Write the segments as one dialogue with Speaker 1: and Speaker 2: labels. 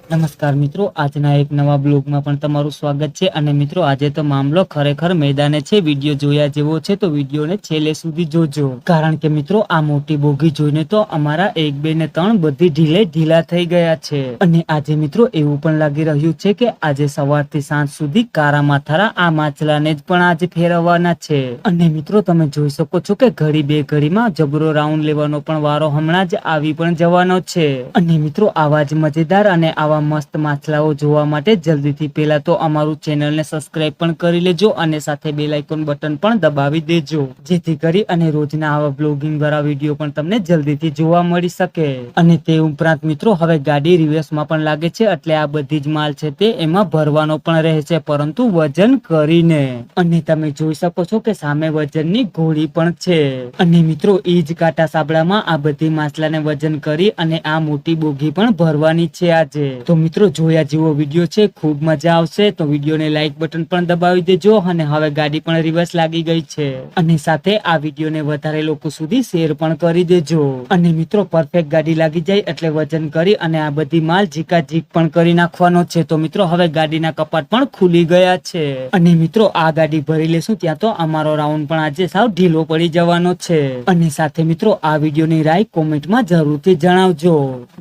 Speaker 1: નમસ્કાર મિત્રો, આજના એક નવા બ્લોગમાં પણ તમારું સ્વાગત છે. અને મિત્રો, આજે તો મામલો ખરેખર મેદાને છે. વિડીયો જોયા જેવો છે તો વિડીયોને છેલ્લે સુધી જોજો, કારણ કે મિત્રો આ મોટી બોગી જોઈને તો અમારા 1, 2 ને 3 બધી ઢીલા થઈ ગયા છે. અને આજે મિત્રો એવું પણ લાગી રહ્યું છે કે આજે સવારથી સાંજ સુધી કારા માથારા આ માછલાને જ પણ આજે ફેરવવાના છે. અને મિત્રો તમે જોઈ શકો છો કે ઘડી બે ઘડીમાં જબરો રાઉન્ડ લેવાનો પણ વારો હમણાં જ આવી પણ જવાનો છે. અને મિત્રો આવા જ મજેદાર અને આવા મસ્ત માછલાઓ જોવા માટે જલ્દીથી પહેલા તો અમારું ચેનલને સબસ્ક્રાઇબ પણ કરી લેજો અને સાથે બેલ આઇકોન બટન પણ દબાવી દેજો, જેથી કરી અને રોજના આવા બ્લોગિંગ વાળા વિડીયો પણ તમને જલ્દીથી જોવા મળી શકે. અને તે ઉપરાંત મિત્રો હવે ગાડી રિવર્સમાં પણ લાગે છે, એટલે આ બધી જ માલ છે તે એમાં ભરવાનો પણ રહે છે, પરંતુ વજન કરીને. અને તમે જોઈ શકો છો કે સામે વજનની ઘોડી પણ છે. અને મિત્રો ઈ જ કાંટા સાબડામાં આ બધી માછલાને વજન કરી અને આ મોટી બોગી પણ ભરવાની છે આજે. તો મિત્રો જોયા જેવો વિડીયો છે, ખૂબ મજા આવશે. તો વિડીયોને લાઈક બટન પણ દબાવી દેજો. અને હવે ગાડી પણ રિવર્સ લાગી ગઈ છે. અને સાથે આ વિડીયોને વધારે લોકો સુધી શેર પણ કરી દેજો. અને મિત્રો પરફેક્ટ ગાડી લાગી જાય એટલે વજન કરી અને આ બધી માલ જીકાજીક પણ કરી નાખવાનો છે. તો મિત્રો હવે ગાડીના કપાટ પણ ખુલી ગયા છે. અને મિત્રો આ ગાડી ભરી લેશું ત્યાં તો અમારો રાઉન્ડ પણ આજે સાવ ઢીલો પડી જવાનો છે. અને સાથે મિત્રો આ વિડીયોની રાય કોમેન્ટમાં જરૂરથી જણાવજો,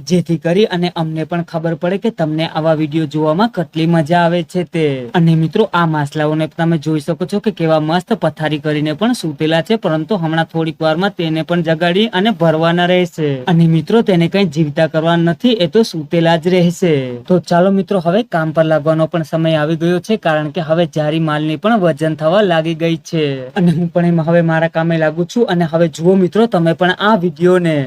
Speaker 1: જેથી કરી અને અમને પણ ખબર પડે કે તમને આવા વિડીયો જોવામાં કેટલી મજા આવે છે તે. અને મિત્રો આ માછલાઓને તમે જોઈ શકો છો કે કેવા મસ્ત પથારી કરીને પણ સૂતેલા છે, પરંતુ હમણાં થોડીક વારમાં તેને પણ જગાડી અને ભરવાના રહેશે. અને મિત્રો તેને કઈ જીવતા કરવા નથી, એ તો સૂતેલા જ રહેશે. તો ચાલો મિત્રો હવે કામ પર લાગવાનો પણ સમય આવી ગયો છે, કારણ કે હવે જારી માલની પણ વજન થવા લાગી ગઈ છે. અને હું પણ એમાં હવે મારા કામે લાગુ છું. અને હવે જુઓ મિત્રો તમે પણ આ વિડીયોને.